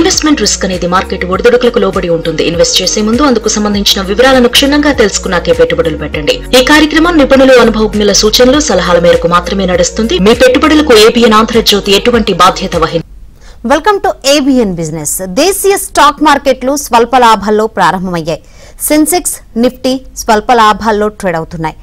Investment risk అనేది market ఒడిదుడుకులకు లోబడి ఉంటుంది. ఇన్వెస్ట్ చేసే ముందు అందుకు సంబంధించిన వివరాలను క్షుణ్ణంగా తెలుసుకున్నాకే పెట్టుబడులు పెట్టండి. ఈ కార్యక్రమం నిపుణులు, అనుభవజ్ఞుల సూచనలు, సలహాల మేరకు మాత్రమే నడుస్తుంది. మీ పెట్టుబడులకు ఏబిఎన్ ఆంధ్రజ్యోతి ఎటువంటి బాధ్యత వహించదు. Welcome to ABN business. దేశీయ స్టాక్ మార్కెట్లు స్వల్ప లాభాల్లో ప్రారంభమయ్యాయి. సెన్సెక్స్, నిఫ్టీ స్వల్ప లాభాల్లో ట్రేడ్ అవుతున్నాయి.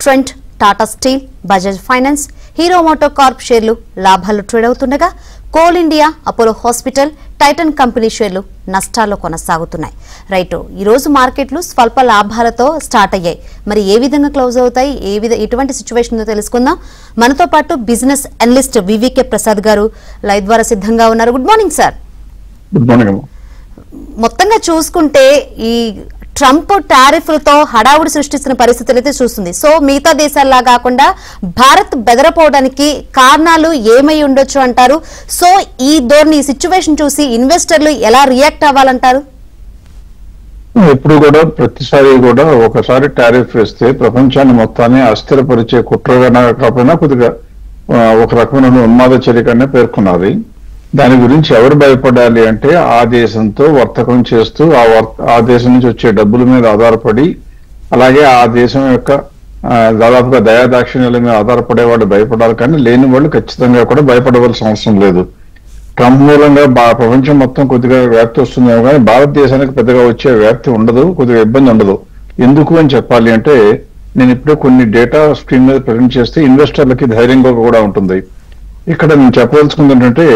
ట్రెంట్, టాటా స్టీల్, బజాజ్ ఫైనాన్స్, హీరో మోటో కార్ప్ షేర్లు లాభాల్లో ట్రేడ్ అవుతుండగా కోల్ ఇండియా, అపోలో హాస్పిటల్, టైటన్ కంపెనీ షేర్లు నష్టాల్లో కొనసాగుతున్నాయి. రైట్, ఈ రోజు మార్కెట్లు స్వల్ప లాభాలతో స్టార్ట్ అయ్యాయి. మరి ఏ విధంగా క్లోజ్ అవుతాయి, ఎటువంటి సిచ్యువేషన్ ఉందో తెలుసుకుందాం. మనతో పాటు బిజినెస్ అనలిస్ట్ వివికే ప్రసాద్ గారు లైవ్ ద్వారా సిద్ధంగా ఉన్నారు. Good morning sir. Good morning. మొత్తంగా చూసుకుంటే ఈ ట్రంప్ టారిఫ్లతో హడావుడి సృష్టిస్తున్న పరిస్థితులు అయితే చూస్తుంది. సో మిగతా దేశాల్లా కాకుండా భారత్ బెదరపోవడానికి కారణాలు ఏమై ఉండొచ్చు అంటారు? సో ఈ ధోరణి, ఈ సిచ్యువేషన్ చూసి ఇన్వెస్టర్లు ఎలా రియాక్ట్ అవ్వాలంటారు? ఎప్పుడు కూడా ప్రతిసారి కూడా ఒకసారి టారిఫ్ వేస్తే ప్రపంచాన్ని మొత్తాన్ని అస్థిరపరిచే కుట్రగా కాకపోయినా కొద్దిగా ఒక రకమైన ఉన్మాద చర్యగానే పేర్కొన్నది. దాని గురించి ఎవరు భయపడాలి అంటే ఆ దేశంతో వర్తకం చేస్తూ ఆ దేశం నుంచి వచ్చే డబ్బుల మీద ఆధారపడి, అలాగే ఆ దేశం యొక్క దాదాపుగా దయాదాక్షిణ్యాల మీద ఆధారపడే వాళ్ళు భయపడాలి. కానీ లేని వాళ్ళు ఖచ్చితంగా కూడా భయపడవలసిన అవసరం లేదు. ట్రంప్ మూలంగా ప్రపంచం మొత్తం కొద్దిగా వ్యాప్తి వస్తుందేమో కానీ భారతదేశానికి పెద్దగా వచ్చే వ్యాప్తి ఉండదు, కొద్దిగా ఇబ్బంది ఉండదు. ఎందుకు అని చెప్పాలి అంటే నేను ఇప్పుడే కొన్ని డేటా స్క్రీన్ మీద ప్రజెంట్ చేస్తే ఇన్వెస్టర్లకి ధైర్యంగా కూడా ఉంటుంది. ఇక్కడ నేను చెప్పదలుచుకుంది ఏంటంటే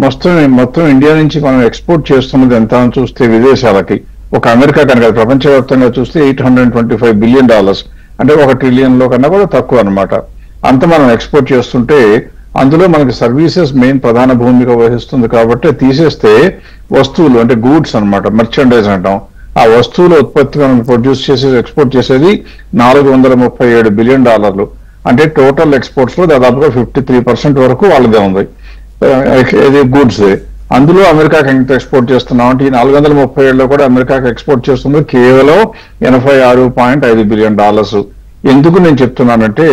మొత్తం ఇండియా నుంచి మనం ఎక్స్పోర్ట్ చేస్తున్నది ఎంత అని చూస్తే విదేశాలకి, ఒక అమెరికా కనుక ప్రపంచవ్యాప్తంగా చూస్తే $825 బిలియన్, అంటే $1 ట్రిలియన్ లో కన్నా కూడా తక్కువ అనమాట. అంత మనం ఎక్స్పోర్ట్ చేస్తుంటే అందులో మనకి సర్వీసెస్ మెయిన్ ప్రధాన భూమిక వహిస్తుంది. కాబట్టి తీసేస్తే వస్తువులు అంటే గూడ్స్ అనమాట, మర్చెండైజ్ అంటాం. ఆ వస్తువుల ఉత్పత్తి మనం ప్రొడ్యూస్ చేసి ఎక్స్పోర్ట్ చేసేది $437 బిలియన్. అంటే టోటల్ ఎక్స్పోర్ట్స్ లో దాదాపుగా 53% వరకు వాళ్ళదే ఉంది, ఇది గూడ్స్. అందులో అమెరికాకి ఎంత ఎక్స్పోర్ట్ చేస్తున్నాం అంటే ఈ 437లో కూడా అమెరికాకి ఎక్స్పోర్ట్ చేస్తుంది కేవలం $86.5 బిలియన్. ఎందుకు నేను చెప్తున్నానంటే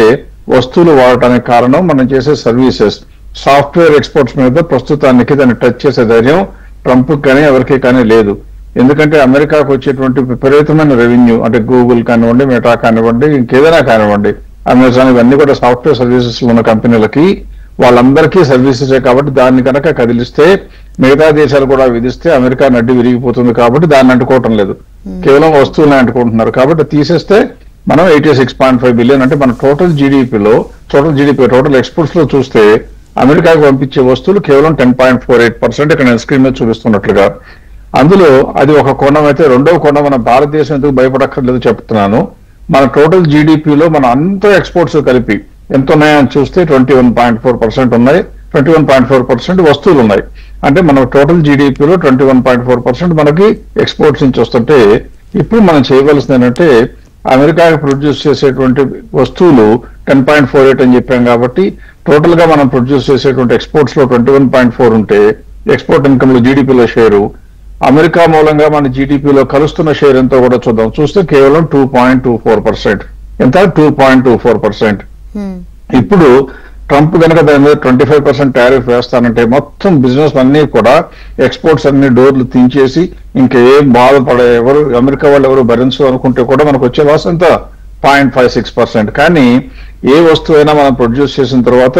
వస్తువులు వాడటానికి కారణం మనం చేసే సర్వీసెస్, సాఫ్ట్వేర్ ఎక్స్పోర్ట్స్ మీద ప్రస్తుతానికి దాన్ని టచ్ చేసే ధైర్యం ట్రంప్ కానీ ఎవరికి కానీ లేదు. ఎందుకంటే అమెరికాకు వచ్చేటువంటి విపరీతమైన రెవెన్యూ, అంటే గూగుల్ కానివ్వండి, మెటా కానివ్వండి, ఇంకేదైనా కానివ్వండి, అమెజాన్, ఇవన్నీ కూడా సాఫ్ట్వేర్ సర్వీసెస్ ఉన్న కంపెనీలకి వాళ్ళందరికీ సర్వీసెసే. కాబట్టి దాన్ని కనుక కదిలిస్తే మిగతా దేశాలు కూడా విధిస్తే అమెరికా నడ్డి విరిగిపోతుంది. కాబట్టి దాన్ని అంటుకోవటం లేదు, కేవలం వస్తువులను అంటుకుంటున్నారు. కాబట్టి తీసేస్తే మనం 86.5 బిలియన్, అంటే మన టోటల్ టోటల్ ఎక్స్పోర్ట్స్ లో చూస్తే అమెరికాకు పంపించే వస్తువులు కేవలం 10.48%, ఇక్కడ నేను స్క్రీన్ మీద చూపిస్తున్నట్లుగా. అందులో అది ఒక కోణం అయితే, రెండవ కోణం మన భారతదేశం ఎందుకు భయపడక్కర్లేదు చెప్తున్నాను. మన టోటల్ జీడిపిలో మన అంత ఎక్స్పోర్ట్స్ కలిపి ఎంత ఉన్నాయని చూస్తే 21.4% ఉన్నాయి. 21.4% వస్తువులు ఉన్నాయి. అంటే మన టోటల్ జీడిపిలో 21.4% మనకి ఎక్స్పోర్ట్స్ నుంచి వస్తుంటే, ఇప్పుడు మనం చేయవలసింది ఏంటంటే అమెరికాకి ప్రొడ్యూస్ చేసేటువంటి వస్తువులు 10.48 అని చెప్పాం. కాబట్టి టోటల్ గా మనం ప్రొడ్యూస్ చేసేటువంటి ఎక్స్పోర్ట్స్ లో 21.4 ఉంటే ఎక్స్పోర్ట్ ఇన్కమ్ లో జీడిపిలో షేరు అమెరికా మూలంగా మన జీడిపిలో కలుస్తున్న షేర్ ఎంతో కూడా చూద్దాం. చూస్తే కేవలం 2.24%. ఎంత? 2.24%. ఇప్పుడు ట్రంప్ కనుక దాని మీద 25% టారిఫ్ వేస్తానంటే మొత్తం బిజినెస్ అన్ని కూడా, ఎక్స్పోర్ట్స్ అన్ని డోర్లు తీసేసి ఇంకేం బాధపడే ఎవరు అమెరికా వాళ్ళు ఎవరు భరించు అనుకుంటే కూడా మనకు వచ్చే లాస్ ఎంత? 0.56%. కానీ ఏ వస్తువైనా మనం ప్రొడ్యూస్ చేసిన తర్వాత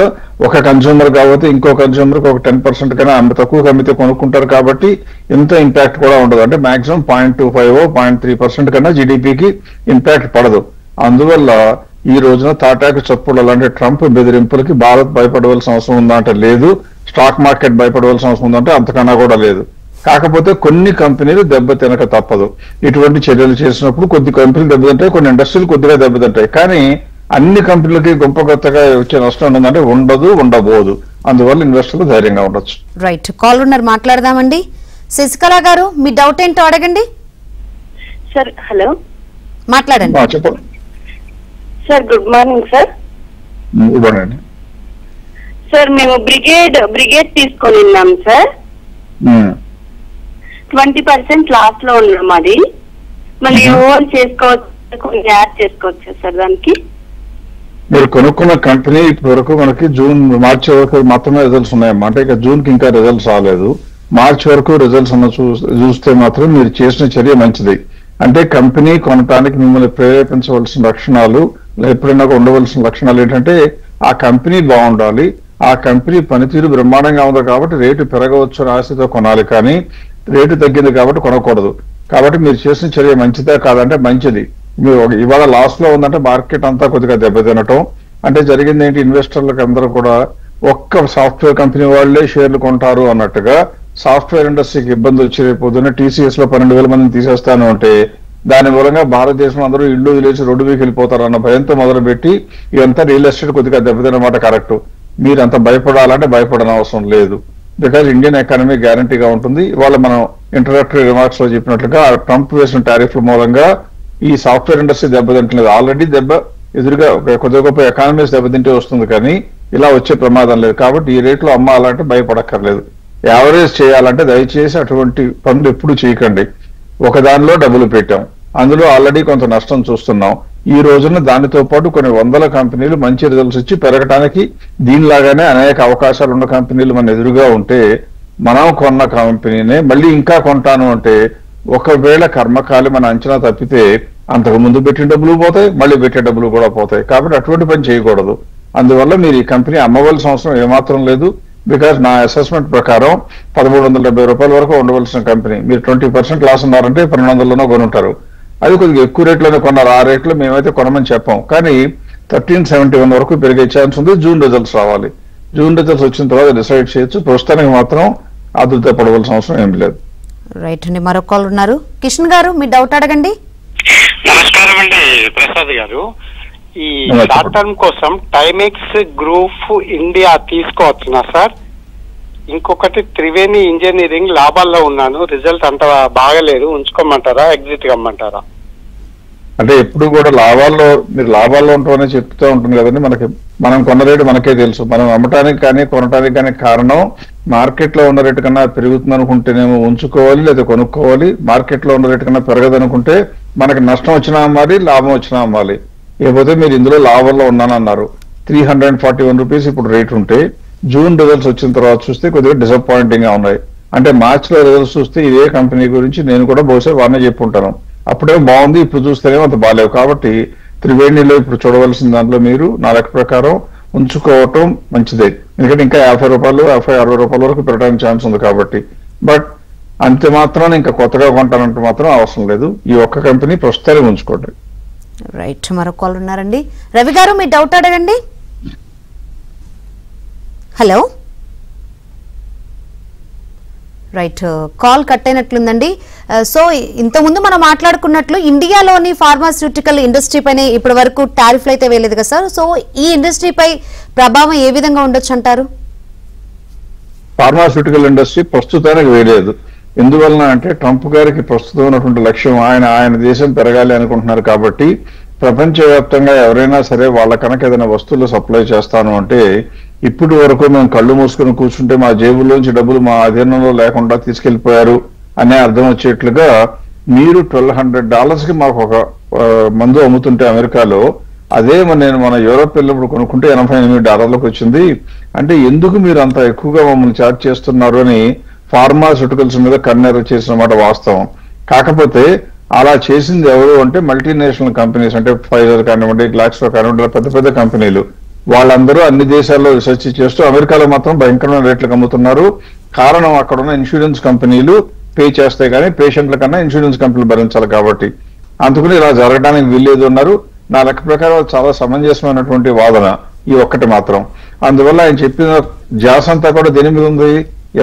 ఒక కన్స్యూమర్ కాబట్టి ఇంకో కన్స్యూమర్కి ఒక 10% కన్నా అంత తక్కువ అమ్మితే కొనుక్కుంటారు. కాబట్టి ఎంత ఇంపాక్ట్ కూడా ఉండదు. అంటే మాక్సిమం 0.25 0.3% కన్నా జీడిపికి ఇంపాక్ట్ పడదు. అందువల్ల ఈ రోజున తాటాకు చప్పుడు అలాంటి ట్రంప్ బెదిరింపులకి భారత్ భయపడవలసిన అవసరం ఉందా అంటే లేదు. స్టాక్ మార్కెట్ భయపడవలసిన అవసరం ఉందంటే అంతకన్నా కూడా లేదు. కాకపోతే కొన్ని కంపెనీలు దెబ్బతినక తప్పదు. ఇటువంటి చర్యలు చేసినప్పుడు కొద్ది కంపెనీలు దెబ్బతింటాయి, కొన్ని ఇండస్ట్రీలు కొద్దిగా దెబ్బతింటాయి. కానీ అన్ని కంపెనీలకి గొప్పగా వచ్చే నష్టం ఉందంటే ఉండబోదు. అందువల్ల ఇన్వెస్టర్లు ధైర్యంగా ఉండొచ్చు. రైట్, కాల్ ఉన్నారు, మాట్లాడదామండి. శశికళ గారు, మీ డౌట్ ఏంటో అడగండి. సార్ హలో, మాట్లాడండి. చెప్పండి sir. Good morning sir. Good morning sir. మేము బ్రిగేడ్ తీసుకొని ఉన్నాం సార్. 20% లాస్ లో ఉన్నాం. అది మళ్ళీ ఓన్ చేసుకోవచ్చు, కొన్ని యాడ్ చేసుకోవచ్చు సార్ దానికి. మీరు కొనుక్కున్న కంపెనీ ఇప్పటి వరకు మనకి మార్చి వరకు మాత్రమే రిజల్ట్స్ ఉన్నాయమ్మా. అంటే ఇక జూన్ కి ఇంకా రిజల్ట్స్ రాలేదు. మార్చి వరకు రిజల్ట్స్ చూస్తే మాత్రం మీరు చేసిన చర్య మంచిది. అంటే కంపెనీ కొనటానికి మిమ్మల్ని ప్రేరేపించవలసిన లక్షణాలు, ఎప్పుడైనా ఉండవలసిన లక్షణాలు ఏంటంటే ఆ కంపెనీ బాగుండాలి, ఆ కంపెనీ పనితీరు బ్రహ్మాండంగా ఉంది కాబట్టి రేటు పెరగవచ్చు ఆశతో కొనాలి, కానీ రేటు తగ్గింది కాబట్టి కొనకూడదు. కాబట్టి మీరు చేసిన చర్య మంచిదా కాదంటే మంచిది. మీరు ఇవాళ లాస్ లో ఉందంటే మార్కెట్ అంతా కొద్దిగా దెబ్బతినటం అంటే జరిగింది ఏంటి, ఇన్వెస్టర్లకు అందరూ కూడా ఒక్క సాఫ్ట్వేర్ కంపెనీ వాళ్ళే షేర్లు కొంటారు అన్నట్టుగా సాఫ్ట్వేర్ ఇండస్ట్రీకి ఇబ్బంది వచ్చి రేపొద్దున టీసీఎస్ లో 12,000 మందిని తీసేస్తాను అంటే దాని మూలంగా భారతదేశంలో అందరూ ఇల్లు వదిలేసి రోడ్డు మీదకి వెళ్ళిపోతారు అన్న భయంతో మొదలుపెట్టి ఇదంతా రియల్ ఎస్టేట్ కొద్దిగా దెబ్బతిన్నమాట కరెక్ట్. మీరు అంత భయపడాలంటే భయపడని అవసరం లేదు. బికాజ్ ఇండియన్ ఎకానమీ గ్యారంటీగా ఉంటుంది. ఇవాళ మనం ఇంట్రడక్టరీ రిమార్క్స్ లో చెప్పినట్లుగా ట్రంప్ వేసిన టారిఫ్ల మూలంగా ఈ సాఫ్ట్వేర్ ఇండస్ట్రీ దెబ్బతింటలేదు. ఆల్రెడీ ఎదురుగా కొద్దిగా గొప్ప ఎకానమీస్ దెబ్బతింటే వస్తుంది, కానీ ఇలా వచ్చే ప్రమాదం లేదు. కాబట్టి ఈ రేట్లో అమ్మాలంటే భయపడక్కర్లేదు. యావరేజ్ చేయాలంటే దయచేసి అటువంటి పనులు ఎప్పుడు చేయకండి. ఒక దానిలో డబ్బులు పెట్టాం, అందులో ఆల్రెడీ కొంత నష్టం చూస్తున్నాం. ఈ రోజున దానితో పాటు కొన్ని వందల కంపెనీలు మంచి రిజల్ట్స్ ఇచ్చి పెరగటానికి దీనిలాగానే అనేక అవకాశాలు ఉన్న కంపెనీలు మన ఎదురుగా ఉంటే మనం కొన్న కంపెనీనే మళ్ళీ ఇంకా కొంటాను అంటే ఒకవేళ కర్మకాలి మన అంచనా తప్పితే అంతకు ముందు పెట్టిన డబ్బులు పోతాయి, మళ్ళీ పెట్టే డబ్బులు కూడా పోతాయి. కాబట్టి అటువంటి పని చేయకూడదు. అందువల్ల మీరు ఈ కంపెనీ అమ్మవలసిన అవసరం ఏమాత్రం లేదు. బికాజ్ నా అసెస్మెంట్ ప్రకారం 1,370 రూపాయల వరకు ఉండవలసిన కంపెనీ మీరు 20% లాస్ ఉన్నారంటే 1200లోనో కొనుంటారు. అది కొద్దిగా ఎక్కువ రేట్లోనే కొన్నారు. ఆ రేట్లో మేమైతే కొనమని చెప్పాం, కానీ 1371 వరకు పెరిగే ఛాన్స్ ఉంది. జూన్ రిజల్ట్స్ రావాలి. జూన్ రిజల్ట్స్ వచ్చిన తర్వాత డిసైడ్ చేయొచ్చు. ప్రస్తుతానికి మాత్రం ఆదుర్త పడవలసిన అవసరం ఏం లేదు. రైట్ అండి, మరో కాల్ ఉన్నారు. కిషన్ గారు మీ డౌట్ అడగండి. నమస్కారం అండి ప్రసాద్ గారు. ఈ షార్ట్ టర్మ్ కోసం టైమెక్స్ గ్రూప్ ఇండియా తీసుకోవచ్చునా సార్? ఇంకొకటి త్రివేణి ఇంజనీరింగ్ లాభాల్లో ఉన్నాను, రిజల్ట్ అంత బాగలేదు, ఉంచుకోమంటారా ఎగ్జిట్ కమ్మంటారా? అంటే ఎప్పుడు కూడా మీరు లాభాల్లో ఉంటామని చెప్తూ ఉంటుంది కదండి. మనం కొన్న రేటు మనకే తెలుసు. మనం అమ్మటానికి కానీ కొనటానికి కానీ కారణం మార్కెట్ లో ఉన్న రేటు కన్నా పెరుగుతుంది అనుకుంటేనేమో ఉంచుకోవాలి లేదా కొనుక్కోవాలి. మార్కెట్ లో ఉన్న రేటు కన్నా పెరగదనుకుంటే మనకి నష్టం వచ్చినా అమ్మాలి, లాభం వచ్చినా అమ్మాలి. లేకపోతే మీరు ఇందులో లాభంలో ఉన్నానన్నారు. 341 రూపీస్ ఇప్పుడు రేట్ ఉంటే జూన్ రిజల్ట్స్ వచ్చిన తర్వాత చూస్తే కొద్దిగా డిసప్పాయింటింగ్ గా ఉన్నాయి. అంటే మార్చ్ లో రిజల్ట్స్ చూస్తే ఇదే కంపెనీ గురించి నేను కూడా బహుశా బాగానే చెప్పుంటాను. అప్పుడే బాగుంది, ఇప్పుడు చూస్తేనేమో అంత బాగాలేవు. కాబట్టి త్రివేణిలో ఇప్పుడు చూడవలసిన దాంట్లో మీరు నా లెక్క ప్రకారం ఉంచుకోవటం మంచిదే. ఎందుకంటే ఇంకా 50 రూపాయలు 50-60 రూపాయల వరకు పెరగడానికి ఛాన్స్ ఉంది కాబట్టి. బట్ అంతే మాత్రం ఇంకా కొత్తగా కొంటానంటే మాత్రం అవసరం లేదు. ఈ ఒక్క కంపెనీ ప్రస్తుతానికి ఉంచుకోండి. రైట్, మరో కాల్ ఉన్నారండి. రవి గారు మీ డౌట్ అడగండి. హలో, రైట్, కాల్ కట్ అయినట్లుందండి. సో ఇంతకుముందు మనం మాట్లాడుకున్నట్లు ఇండియాలోని ఫార్మాస్యూటికల్ ఇండస్ట్రీ పైన ఇప్పటి వరకు టారిఫ్లు అయితే వేయలేదు కదా సార్. సో ఈ ఇండస్ట్రీపై ప్రభావం ఏ విధంగా ఉండొచ్చు అంటారు? ఫార్మాస్యూటికల్ ఇండస్ట్రీ ప్రస్తుతానికి వేయలేదు. ఎందువలన అంటే ట్రంప్ గారికి ప్రస్తుతం ఉన్నటువంటి లక్ష్యం ఆయన దేశం పెరగాలి అనుకుంటున్నారు. కాబట్టి ప్రపంచవ్యాప్తంగా ఎవరైనా సరే వాళ్ళ కనుక ఏదైనా వస్తువులు సప్లై చేస్తాను అంటే ఇప్పటి వరకు మేము కళ్ళు మూసుకుని కూర్చుంటే మా జేబుల్లోంచి డబ్బులు మా అధీనంలో లేకుండా తీసుకెళ్లిపోయారు అనే అర్థం వచ్చేట్లుగా మీరు $1,200 కి మాకు ఒక మందు అమ్ముతుంటే అమెరికాలో అదే మన యూరోప్ వెళ్ళినప్పుడు కొనుక్కుంటే $88 వచ్చింది. అంటే ఎందుకు మీరు అంత ఎక్కువగా మమ్మల్ని ఛార్జ్ చేస్తున్నారు అని ఫార్మాస్యూటికల్స్ మీద కన్నెర చేసిన మాట వాస్తవం. కాకపోతే అలా చేసింది ఎవరు అంటే మల్టీనేషనల్ కంపెనీస్, అంటే ఫైజర్ కానివ్వండి, గ్లాక్సో కానివ్వండి, పెద్ద పెద్ద కంపెనీలు. వాళ్ళందరూ అన్ని దేశాల్లో రీసెర్చ్ చేస్తూ అమెరికాలో మాత్రం భయంకరమైన రేట్లకు అమ్ముతున్నారు. కారణం అక్కడ ఉన్న ఇన్సూరెన్స్ కంపెనీలు పే చేస్తాయి, కానీ పేషెంట్ల కన్నా ఇన్సూరెన్స్ కంపెనీలు భరించాలి. కాబట్టి అందుకని ఇలా జరగడానికి వీల్లేదు అన్నారు. నా లెక్క ప్రకారం చాలా సమంజసమైనటువంటి వాదన ఈ ఒక్కటి మాత్రం. అందువల్ల ఆయన చెప్పిన ధ్యాస అంతా కూడా దేని మీద ఉంది?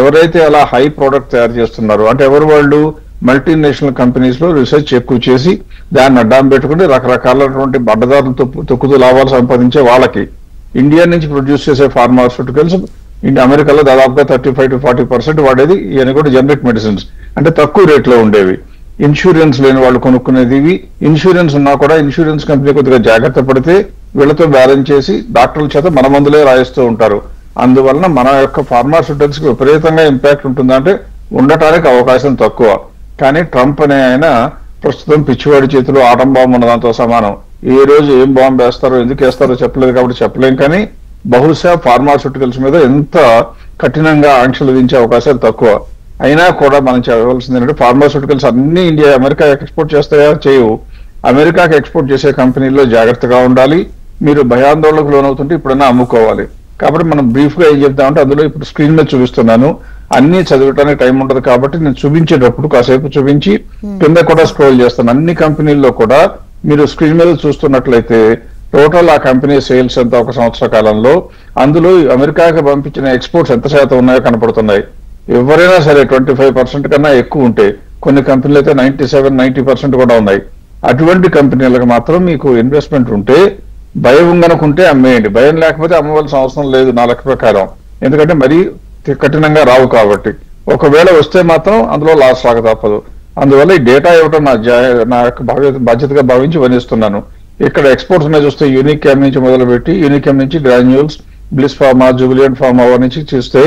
ఎవరైతే అలా హై ప్రోడక్ట్ తయారు చేస్తున్నారో అంటే ఎవరు వాళ్ళు మల్టీనేషనల్ కంపెనీస్ లో రీసెర్చ్ ఎక్కువ చేసి దాన్ని అడ్డం పెట్టుకుని రకరకాలైనటువంటి బడ్డదారులతో తొక్కుతూ లాభాలు సంపాదించే వాళ్ళకి ఇండియా నుంచి ప్రొడ్యూస్ చేసే ఫార్మాస్యూటికల్స్ అమెరికాలో దాదాపుగా 35 to 40% వాడేది. ఇవన్నీ కూడా జనరిక్ మెడిసిన్స్, అంటే తక్కువ రేట్లో ఉండేవి. ఇన్సూరెన్స్ లేని వాళ్ళు కొనుక్కునేది ఇవి. ఇన్సూరెన్స్ ఉన్నా కూడా ఇన్సూరెన్స్ కంపెనీ కొద్దిగా జాగ్రత్త పడితే వీళ్ళతో బ్యాలెన్స్ చేసి డాక్టర్ల చేత మన మందులే రాయిస్తూ ఉంటారు. అందువలన మన యొక్క ఫార్మాస్యూటికల్స్ కి విపరీతంగా ఇంపాక్ట్ ఉంటుందంటే ఉండటానికి అవకాశం తక్కువ. కానీ ట్రంప్ అనే ఆయన ప్రస్తుతం పిచ్చివాడి చేతిలో ఆటం బాంబు ఉన్నదాంతో సమానం. ఏ రోజు ఏం బాంబు వేస్తారో ఎందుకు వేస్తారో చెప్పలేదు కాబట్టి చెప్పలేం. కానీ బహుశా ఫార్మాస్యూటికల్స్ మీద ఎంత కఠినంగా ఆంక్షలు విధించే అవకాశాలు తక్కువ. అయినా కూడా మనం చెప్పవలసింది ఏంటంటే ఫార్మాస్యూటికల్స్ అన్ని ఇండియా అమెరికా ఎక్స్పోర్ట్ చేస్తాయా? చేయవు. అమెరికాకి ఎక్స్పోర్ట్ చేసే కంపెనీల్లో జాగ్రత్తగా ఉండాలి. మీరు భయాందోళనకు లోనవుతుంటే ఇప్పుడన్నా అమ్ముకోవాలి. కాబట్టి మనం బ్రీఫ్ గా ఏం చెప్తామంటే, అందులో ఇప్పుడు స్క్రీన్ మీద చూపిస్తున్నాను, అన్ని చదవటానికి టైం ఉండదు కాబట్టి నేను చూపించేటప్పుడు కాసేపు చూపించి కింద కూడా స్క్రోల్ చేస్తాను. అన్ని కంపెనీల్లో కూడా మీరు స్క్రీన్ మీద చూస్తున్నట్లయితే టోటల్ ఆ కంపెనీ సేల్స్ ఎంత ఒక సంవత్సర కాలంలో, అందులో అమెరికాకి పంపించిన ఎక్స్పోర్ట్స్ ఎంత శాతం ఉన్నాయో కనపడుతున్నాయి. ఎవరైనా సరే 25% కన్నా ఎక్కువ ఉంటే, కొన్ని కంపెనీలు అయితే 97-90% కూడా ఉన్నాయి. అటువంటి కంపెనీలకు మాత్రం మీకు ఇన్వెస్ట్మెంట్ ఉంటే, భయం కనుకుంటే అమ్మేయండి. భయం లేకపోతే అమ్మవలసిన అవసరం లేదు నా లెక్క ప్రకారం. ఎందుకంటే మరీ కఠినంగా రావు కాబట్టి. ఒకవేళ వస్తే మాత్రం అందులో లాస్ రాక తప్పదు. అందువల్ల ఈ డేటా ఇవ్వడం నా యొక్క బాధ్యతగా భావించి వనిస్తున్నాను. ఇక్కడ ఎక్స్పోర్ట్స్ మీద చూస్తే యూనిక్యామ్ నుంచి మొదలుపెట్టి, యూనిక్యామ్ నుంచి గ్రాన్యూల్స్, బ్లిస్ ఫార్మా, జూబిలియంట్ ఫార్మా నుంచి చూస్తే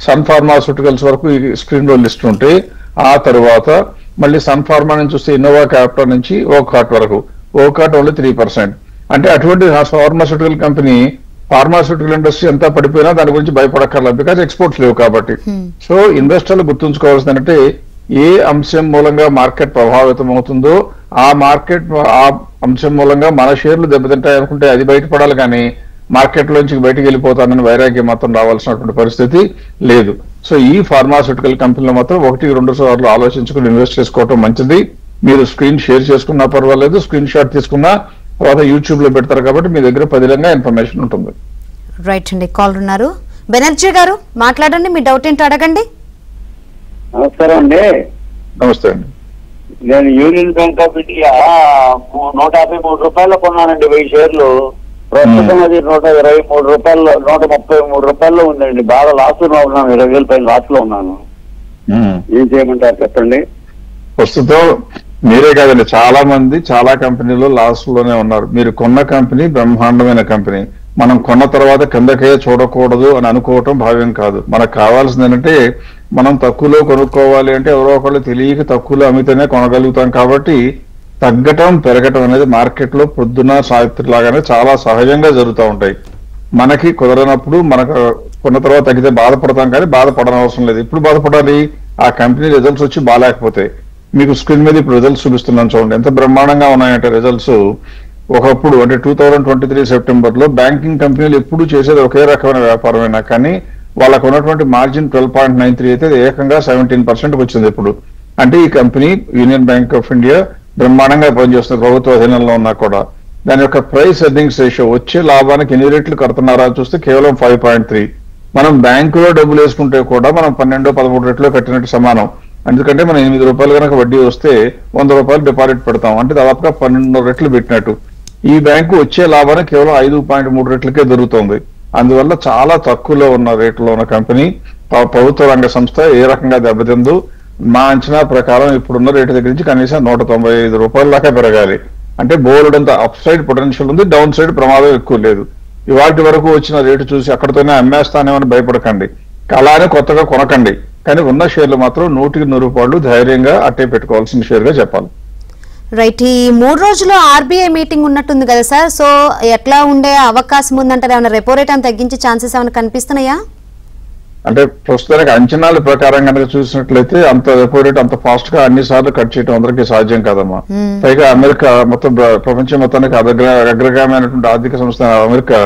సన్ ఫార్మాస్యూటికల్స్ వరకు ఈ స్క్రీన్ లో లిస్ట్ ఉంటే, ఆ తర్వాత మళ్ళీ సన్ ఫార్మా నుంచి చూస్తే ఇన్నోవా క్యాపిటల్ నుంచి ఓకాట్ వరకు. ఓకాట్ ఓన్లీ 3%. అంటే అటువంటి ఫార్మాస్యూటికల్ కంపెనీ, ఫార్మాస్యూటికల్ ఇండస్ట్రీ ఎంత పడిపోయినా దాని గురించి భయపడక్కర్లేదు, బికాజ్ ఎక్స్పోర్ట్స్ లేవు కాబట్టి. సో ఇన్వెస్టర్లు గుర్తుంచుకోవాల్సింది అంటే, ఏ అంశం మూలంగా మార్కెట్ ప్రభావితం అవుతుందో ఆ అంశం మూలంగా మన షేర్లు దెబ్బతింటాయి అనుకుంటే అది బయటపడాలి, కానీ మార్కెట్ లోంచి బయటకు వెళ్ళిపోతానని వైరాగ్యం మాత్రం రావాల్సినటువంటి పరిస్థితి లేదు. సో ఈ ఫార్మాస్యూటికల్ కంపెనీలో మాత్రం 1-2 సార్లు ఆలోచించుకుని ఇన్వెస్ట్ చేసుకోవటం మంచిది. మీరు స్క్రీన్ షేర్ చేసుకున్నా పర్వాలేదు, స్క్రీన్ షాట్ తీసుకున్నా తర్వాత యూట్యూబ్ లో పెడతారు కాబట్టి మీ దగ్గర పదిలంగా ఇన్ఫర్మేషన్ ఉంటుంది. రైట్ అండి, కాల్ ఉన్నారు. బెనర్జీ గారు మాట్లాడండి, మీ డౌట్ ఏంటో అడగండి. నమస్కారం అండి. నమస్తే అండి. నేను యూనియన్ బ్యాంక్ ఆఫ్ ఇండియా 153 రూపాయలు కొన్నానండి 1000 షేర్లు. ప్రస్తుతం అది 123 రూపాయలు, 133 రూపాయల్లో ఉందండి. బాగా లాస్ లో ఉన్నాను, 20,000 పైన లాస్ లో ఉన్నాను. ఏం చేయమంటారు చెప్పండి? ప్రస్తుతం మీరే కాదండి, చాలా మంది చాలా కంపెనీలు లాస్ లోనే ఉన్నారు. మీరు కొన్న కంపెనీ బ్రహ్మాండమైన కంపెనీ. మనం కొన్న తర్వాత కిందకే చూడకూడదు అని అనుకోవటం భావ్యం కాదు. మనకు కావాల్సింది ఏంటంటే, మనం తక్కువలో కొనుక్కోవాలి అంటే ఎవరో ఒకళ్ళు తెలియక తక్కువలో అమ్మితేనే కొనగలుగుతాం. కాబట్టి తగ్గటం పెరగటం అనేది మార్కెట్ లో పొద్దున సాయంత్రం లాగానే చాలా సహజంగా జరుగుతూ ఉంటాయి. మనకి కుదరనప్పుడు మనకు కొన్న తర్వాత తగ్గితే బాధపడతాం, కానీ బాధపడని అవసరం లేదు. ఇప్పుడు బాధపడాలి, ఆ కంపెనీ రిజల్ట్స్ వచ్చి బాగాలేకపోతే. మీకు స్క్రీన్ మీద ఇప్పుడు రిజల్ట్స్ చూపిస్తున్నాను చూడండి, ఎంత బ్రహ్మాండంగా ఉన్నాయంటే రిజల్ట్స్. ఒకప్పుడు అంటే 2023 సెప్టెంబర్ లో బ్యాంకింగ్ కంపెనీలు ఎప్పుడు చేసేది ఒకే రకమైన వ్యాపారమైనా కానీ వాళ్ళకు ఉన్నటువంటి మార్జిన్ 12.93 అయితే ఏకంగా 17% వచ్చింది ఇప్పుడు. అంటే ఈ company union bank of India బ్రహ్మాండంగా పనిచేస్తుంది ప్రభుత్వ అధీనంలో ఉన్నా కూడా. దాని యొక్క ప్రైస్ ఎర్నింగ్స్ రేషియో, వచ్చే లాభానికి ఎన్ని రెట్లు కడుతున్నారా చూస్తే కేవలం 5.3. మనం బ్యాంకులో డబ్బులు వేసుకుంటే కూడా మనం 12-13 రెట్లు కట్టినట్టు సమానం. ఎందుకంటే మనం 8 రూపాయలు కనుక వడ్డీ వస్తే 100 రూపాయలు డిపాజిట్ పెడతాం, అంటే దాదాపుగా 12 రెట్లు పెట్టినట్టు. ఈ బ్యాంకు వచ్చే లాభానికి కేవలం 5.3 రెట్లకే దొరుకుతుంది. అందువల్ల చాలా తక్కువలో ఉన్న రేట్లో ఉన్న కంపెనీ ప్రభుత్వ రంగ సంస్థ ఏ రకంగా దెబ్బతిందో మా అంచనా ప్రకారం ఇప్పుడున్న రేటు దగ్గర నుంచి కనీసం 195 రూపాయల దాకా పెరగాలి. అంటే బోర్డంత అప్ సైడ్ పొటెన్షియల్ ఉంది, డౌన్ సైడ్ ప్రమాదం ఎక్కువ లేదు. ఇవాటి వరకు వచ్చిన రేటు చూసి అక్కడితోనే అమ్మేస్తానేమని భయపడకండి, అలానే కొత్తగా కొనకండి. కానీ ఉన్న షేర్లు మాత్రం 100-100 రూపాయలు ధైర్యంగా అట్టే పెట్టుకోవాల్సిన షేర్ గా చెప్పాలి. రైట్, ఈ 3 రోజులు ఆర్బీఐ మీటింగ్ ఉన్నట్టుంది కదా సార్, సో ఎట్లా ఉండే అవకాశం ఉందంటారు? ఏమైనా రెపో రేట్ అని తగ్గించే ఛాన్సెస్ ఏమైనా కనిపిస్తున్నాయా? అంటే ప్రస్తుతానికి అంచనాల ప్రకారం కనుక చూసినట్లయితే అంత రెపో రేట్ అంత ఫాస్ట్ గా అన్ని సార్లు కట్ చేయడం అందరికీ సాధ్యం కాదమ్మా. పైగా అమెరికా మొత్తం ప్రపంచం మొత్తానికి అగ్రగామైనటువంటి ఆర్థిక సంస్థ అమెరికా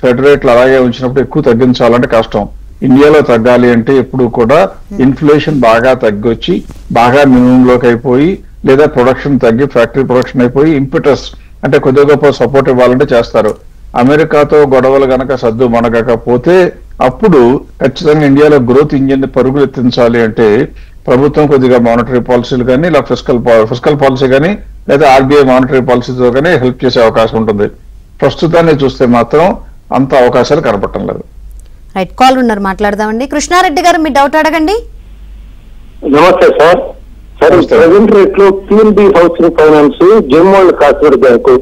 ఫెడ్ రేట్లు అలాగే ఉంచినప్పుడు ఎక్కువ తగ్గించాలంటే కష్టం. ఇండియాలో తగ్గాలి అంటే ఎప్పుడు కూడా ఇన్ఫ్లేషన్ బాగా తగ్గొచ్చి బాగా మినిమం లోకి అయిపోయి, లేదా ప్రొడక్షన్ తగ్గి ఫ్యాక్టరీ ప్రొడక్షన్ అయిపోయి ఇంపిటస్ అంటే కొద్దిగా గొప్ప సపోర్ట్ ఇవ్వాలంటే చేస్తారు. అమెరికాతో గొడవలు గనక సద్దు మనగకపోతే అప్పుడు ఖచ్చితంగా ఇండియాలో గ్రోత్ ఇంజిన్ పరుగులు ఎత్తించాలి అంటే ప్రభుత్వం కొద్దిగా మానిటరీ పాలసీలు కానీ, ఇలా ఫిస్కల్ పాలసీ కానీ, లేదా ఆర్బీఐ మానిటరీ పాలసీతో కానీ హెల్ప్ చేసే అవకాశం ఉంటుంది. ప్రస్తుతాన్ని చూస్తే మాత్రం అంత అవకాశాలు కనపడటం లేదు. రైట్, కాల్ ఉన్నారు, మాట్లాడదామండి. కృష్ణారెడ్డి గారు మీ డౌట్ అడగండి. నమస్తే సార్. సార్, ప్రెసెంట్ రేట్ లో PNB housing finance, gem world corporate bank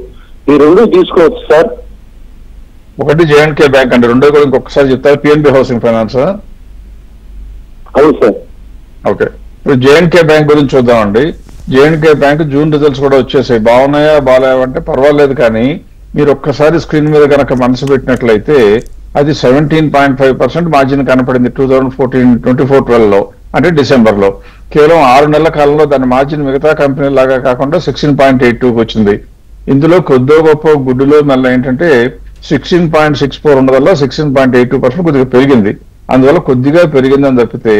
ఈ రెండు తీసుకోవచ్చు సార్? ఒకటి జేఎండ్కే బ్యాంక్ అండి, రెండో కూడా ఇంకొకసారి చెప్తారు. PNB housing finance. అవును సార్. ఓకే, ఇప్పుడు జేఎండ్కే బ్యాంక్ గురించి చూద్దామండి. జేఎండ్కే బ్యాంక్ జూన్ రిజల్ట్స్ కూడా వచ్చేసాయి. బాగున్నాయా బాగాలేవంటే పర్వాలేదు, కానీ మీరు ఒక్కసారి స్క్రీన్ మీద కనుక మనసు పెట్టినట్లయితే అది 17.5% మార్జిన్ కనపడింది 2014-24-12 లో. అంటే డిసెంబర్లో. కేవలం 6 నెలల కాలంలో దాని మార్జిన్ మిగతా కంపెనీ లాగా కాకుండా 16.82కి వచ్చింది. ఇందులో కొద్దో గొప్ప గుడ్డులో మళ్ళీ ఏంటంటే 16.64 ఉండవల్ల 16.82% కొద్దిగా పెరిగింది. అందువల్ల కొద్దిగా పెరిగిందని తప్పితే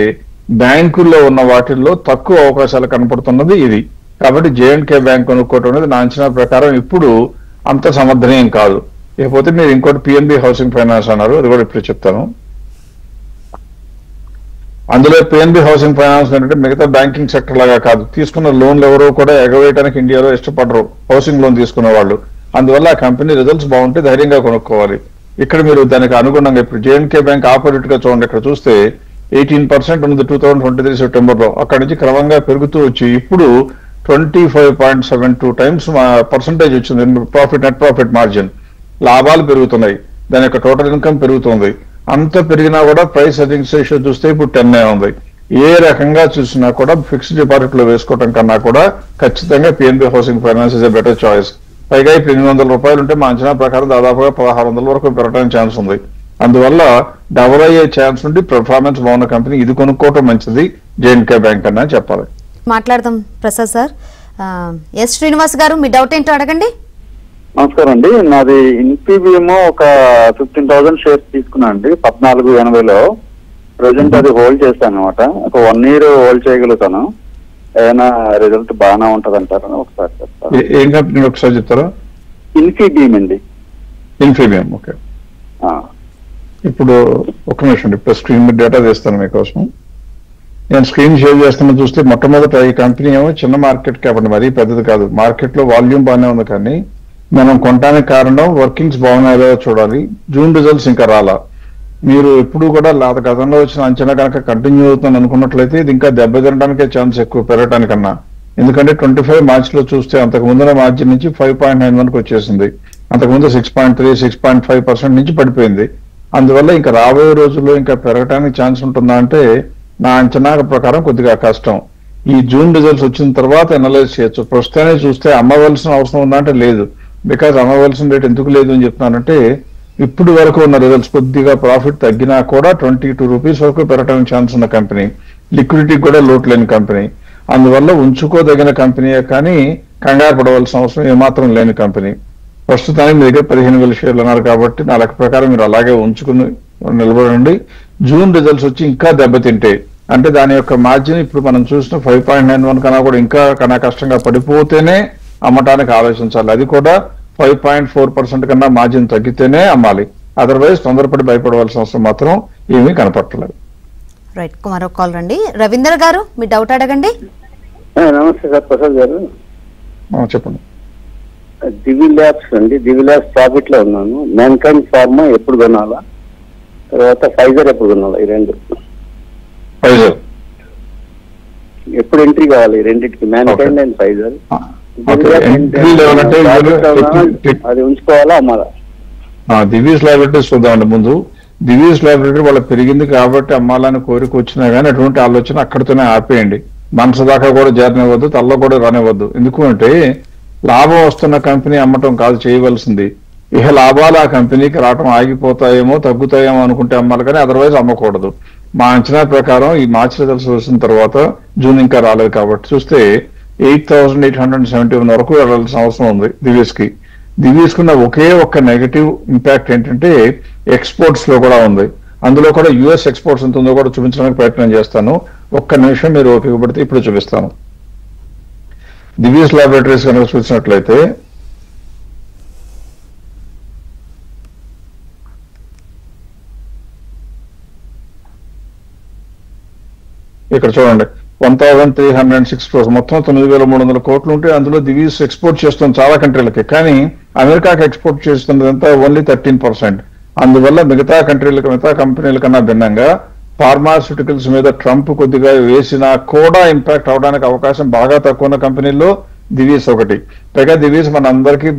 బ్యాంకుల్లో ఉన్న వాటిల్లో తక్కువ అవకాశాలు కనపడుతున్నది ఇది. కాబట్టి J&K బ్యాంక్ కొనుక్కోవటం అనేది నా అంచనా ప్రకారం ఇప్పుడు అంత సమర్థనీయం కాదు. లేకపోతే మీరు ఇంకోటి PNB హౌసింగ్ ఫైనాన్స్ అన్నారు, అది కూడా ఇప్పుడు చెప్తాను. అందులో PNB హౌసింగ్ ఫైనాన్స్ ఏంటంటే మిగతా బ్యాంకింగ్ సెక్టర్ లాగా కాదు. తీసుకున్న లోన్లు ఎవరో కూడా ఎగవేయడానికి ఇండియాలో ఇష్టపడరు హౌసింగ్ లోన్ తీసుకున్న వాళ్ళు. అందువల్ల ఆ కంపెనీ రిజల్ట్స్ బాగుంటే ధైర్యంగా కొనుక్కోవాలి. ఇక్కడ మీరు దానికి అనుగుణంగా ఇప్పుడు J&K బ్యాంక్ ఆపోజిట్ గా చూడండి, ఇక్కడ చూస్తే 18% ఉంది 2023 సెప్టెంబర్లో. అక్కడి నుంచి క్రమంగా పెరుగుతూ వచ్చి ఇప్పుడు 25.72 టైమ్స్ పర్సంటేజ్ వచ్చింది నెట్ ప్రాఫిట్ మార్జిన్. లాభాలు పెరుగుతున్నాయి, దాని యొక్క టోటల్ ఇన్కమ్ పెరుగుతుంది. అంత పెరిగినా కూడా ప్రైస్ ఎర్నింగ్స్ రేషియో చూస్తే ఇప్పుడు 10 ఉంది. ఏ రకంగా చూసినా కూడా ఫిక్స్డ్ డిపాజిట్ లో వేసుకోవడం కన్నా కూడా ఖచ్చితంగా PNB housing finance is a better choice. పైగా ఇప్పుడు 800 రూపాయలు ఉంటే మా అంచనా ప్రకారం దాదాపుగా 1600 వరకు పెరగడానికి ఛాన్స్ ఉంది. అందువల్ల డబుల్ అయ్యే ఛాన్స్ ఉండి పెర్ఫార్మెన్స్ బాగున్న కంపెనీ ఇది కొనుక్కోవటం మంచిది J&K బ్యాంక్ అన్న చెప్పాలి. మాట్లాడదాం ప్రసాద్ సార్. ఎస్ శ్రీనివాస్ గారు, మీ డౌట్ ఏంటో అడగండి. నమస్కారం అండి. నాది ఇన్ఫీబీఎం ఒక 15,000 షేర్స్ తీసుకున్నా అండి 14.80లో. ప్రజెంట్ అది హోల్డ్ చేశాను అనమాట. ఒక 1 year హోల్డ్ చేయగలుగుతాను. ఏదైనా రిజల్ట్ బాగానే ఉంటది అంటారని ఒకసారి చెప్తాను. ఏం కంపెనీ ఒకసారి చెప్తారా? ఇన్ఫీబీఎం అండి. ఇన్ఫీబీఎం, ఓకే. ఇప్పుడు ఒక నిమిషం, ఇప్పుడు స్క్రీన్ మీద డేటా తీస్తాను మీకోసం. నేను స్క్రీన్ షేర్ చేస్తున్నా చూస్తే మొట్టమొదట ఈ కంపెనీ ఏమో చిన్న మార్కెట్ కాబట్టి మరీ పెద్దది కాదు. మార్కెట్ లో వాల్యూమ్ బాగానే ఉంది, కానీ మనం కొనడానికి కారణం వర్కింగ్స్ బాగున్నాయో చూడాలి. జూన్ రిజల్ట్స్ ఇంకా రాలా. మీరు ఎప్పుడు కూడా గతంలో వచ్చిన అంచనా కనుక కంటిన్యూ అవుతుంది అనుకున్నట్లయితే ఇది ఇంకా దెబ్బతినడానికే ఛాన్స్ ఎక్కువ పెరగడానికన్నా. ఎందుకంటే 25 మార్చిలో చూస్తే అంతకు ముందున మార్జిన్ నుంచి 5.91కి వచ్చేసింది. అంతకుముందు 6.3, 6.5% నుంచి పడిపోయింది. అందువల్ల ఇంకా రాబోయే రోజుల్లో ఇంకా పెరగడానికి ఛాన్స్ ఉంటుందా అంటే నా అంచనా ప్రకారం కొద్దిగా కష్టం. ఈ జూన్ రిజల్ట్స్ వచ్చిన తర్వాత అనలైజ్ చేయొచ్చు. ప్రస్తుతానే చూస్తే అమ్మవలసిన అవసరం ఉందా అంటే లేదు. బికాజ్ అమ్మవలసిన రేట్ ఎందుకు లేదు అని చెప్తున్నానంటే ఇప్పుడు వరకు ఉన్న రిజల్ట్స్ కొద్దిగా ప్రాఫిట్ తగ్గినా కూడా 22 రూపీస్ వరకు పెరగడానికి ఛాన్స్ ఉన్న కంపెనీ, లిక్విడిటీ కూడా లోటు లేని కంపెనీ. అందువల్ల ఉంచుకోదగిన కంపెనీయే కానీ కంగారు పడవలసిన అవసరం ఏమాత్రం లేని కంపెనీ. ప్రస్తుతానికి మీ దగ్గర 15,000 షేర్లు అన్నారు కాబట్టి నా లెక్క ప్రకారం మీరు అలాగే ఉంచుకుని నిలబడండి. జూన్ రిజల్ట్స్ వచ్చి ఇంకా దెబ్బతింటే అంటే దాని యొక్క మార్జిన్ ఇప్పుడు మనం చూసిన 5.91 కన్నా కూడా ఇంకా కన్నా కష్టంగా పడిపోతేనే అమ్మటానికి ఆలోచించాలి. అది కూడా 5.4% కన్నా మార్జిన్ తగ్గితేనే అమ్మాలి. అదర్వైజ్ తొందరపడి భయపడవలసిన అవసరం మాత్రం ఏమీ కనపడలేదు. రైట్, మరో కాల్ రండి. రవీందర్ గారు, మీ డౌట్ అడగండి. నమస్తే సార్, ప్రసాద్ గారు. చెప్పండి. దివి ల్యాబ్స్ అండి. దివి ల్యాబ్స్ ప్రాఫిట్ లో ఉన్నాను. మ్యాన్కైండ్ ఫార్మా ఎప్పుడు కొనాలా, తర్వాత ఫైజర్ ఎప్పుడు కొనాలా? ఈ రెండు ఫైజర్ ఎప్పుడు ఎంట్రీ కావాలి? ఈ రెండింటికి, మ్యాన్కైండ్ అండ్ ఫైజర్. అది ఉంచుకోవాలా అమ్మాలా? దివీస్ ల్యాబొరేటరీస్ చూద్దామండి. ముందు దివీస్ ల్యాబొరేటరీ వాళ్ళ పెరిగింది కాబట్టి అమ్మాలని కోరిక వచ్చినా కానీ అటువంటి ఆలోచన అక్కడితోనే ఆపేయండి. మనసు దాకా కూడా చేరనివ్వద్దు, తల్లో కూడా రానివ్వద్దు. ఎందుకు అంటే లాభం వస్తున్న కంపెనీ అమ్మటం కాదు చేయవలసింది. ఇహ లాభాలు ఆ కంపెనీకి రావటం ఆగిపోతాయేమో తగ్గుతాయేమో అనుకుంటే అమ్మాలి, కానీ అదర్వైజ్ అమ్మకూడదు. మా అంచనా ప్రకారం ఈ మార్చి రిజల్ట్స్ వచ్చిన తర్వాత జూన్ ఇంకా రాలేదు కాబట్టి చూస్తే 8,871 వరకు వెళ్ళాల్సిన అవసరం ఉంది దివీస్ కి. దివీస్ కున్న ఒకే ఒక్క నెగటివ్ ఇంపాక్ట్ ఏంటంటే ఎక్స్పోర్ట్స్ లో కూడా ఉంది. అందులో కూడా యుఎస్ ఎక్స్పోర్ట్స్ ఎంత ఉందో కూడా చూపించడానికి ప్రయత్నం చేస్తాను. ఒక్క నిమిషం మీరు ఓపిక పడితే ఇప్పుడు చూపిస్తాను. దివీస్ ల్యాబొరేటరీస్ కనుక చూసినట్లయితే ఇక్కడ చూడండి 1,306 crores, మొత్తం 9,300 కోట్లు ఉంటే అందులో దివీస్ ఎక్స్పోర్ట్ చేస్తుంది చాలా కంట్రీలకి, కానీ అమెరికాకి ఎక్స్పోర్ట్ చేస్తున్నదంతా ఓన్లీ 13%. అందువల్ల మిగతా కంపెనీల కన్నా భిన్నంగా ఫార్మాస్యూటికల్స్ మీద ట్రంప్ కొద్దిగా వేసినా కూడా ఇంపాక్ట్ అవడానికి అవకాశం బాగా తక్కువ ఉన్న కంపెనీల్లో దివీస్ ఒకటి. పైగా దివీస్ మన అందరికీ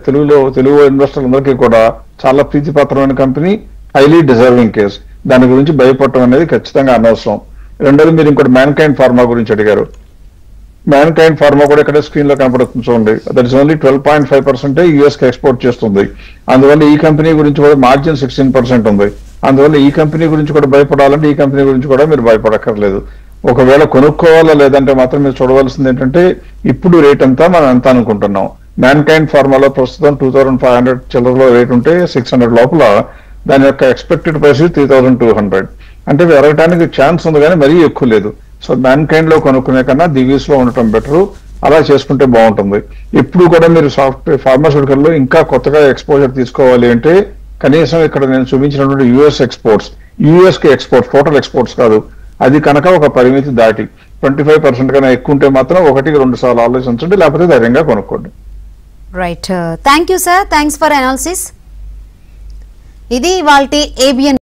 తెలుగు ఇన్వెస్టర్లందరికీ కూడా చాలా ప్రీతిపాత్రమైన కంపెనీ, హైలీ డిజర్వింగ్ కేస్. దాని గురించి భయపడటం అనేది ఖచ్చితంగా అనవసరం. రెండోది మీరు ఇంకోటి మ్యాన్కైండ్ ఫార్మా గురించి అడిగారు. మ్యాన్కైండ్ ఫార్మా కూడా ఇక్కడ స్క్రీన్ లో కనపడుతుంది చూడండి. దట్ ఇస్ ఓన్లీ 12.5% యుఎస్ కి ఎక్స్పోర్ట్ చేస్తుంది. అందువల్ల ఈ కంపెనీ గురించి కూడా మార్జిన్ 16% ఉంది. అందువల్ల ఈ కంపెనీ గురించి కూడా భయపడాలంటే ఈ కంపెనీ గురించి కూడా మీరు భయపడక్కర్లేదు. ఒకవేళ కొనుక్కోవాలా లేదంటే మాత్రం మీరు చూడవలసింది ఏంటంటే ఇప్పుడు రేట్ అంతా మనం ఎంత అనుకుంటున్నాం. మ్యాన్కైండ్ ఫార్మాలో ప్రస్తుతం 2500 చిల్లరలో రేట్ ఉంటే 600 లోపల దాని యొక్క ఎక్స్పెక్టెడ్ ప్రైస్ 3200. అంటే పెరగడానికి ఛాన్స్ ఉంది కానీ మరీ ఎక్కువ లేదు. సో మ్యాన్కైండ్ లో కొనుక్కునే కన్నా దివీస్ లో ఉండటం బెటరు. అలా చేసుకుంటే బాగుంటుంది. ఇప్పుడు కూడా మీరు ఫార్మాస్యూటికల్ లో ఇంకా కొత్తగా ఎక్స్పోజర్ తీసుకోవాలి అంటే కనీసం ఇక్కడ నేను చూపించినటువంటి యుఎస్ ఎక్స్పోర్ట్స్, యుఎస్ కి ఎక్స్పోర్ట్స్, టోటల్ ఎక్స్పోర్ట్స్ కాదు, అది కనుక ఒక పరిమితి దాటి 25% కన్నా ఎక్కువ ఉంటే మాత్రం 1-2 సార్లు ఆలోచించండి, లేకపోతే ధైర్యంగా కొనుక్కోండి. Right, thank you sir, thanks for analysis. ఇది ఇవాల్టి ABN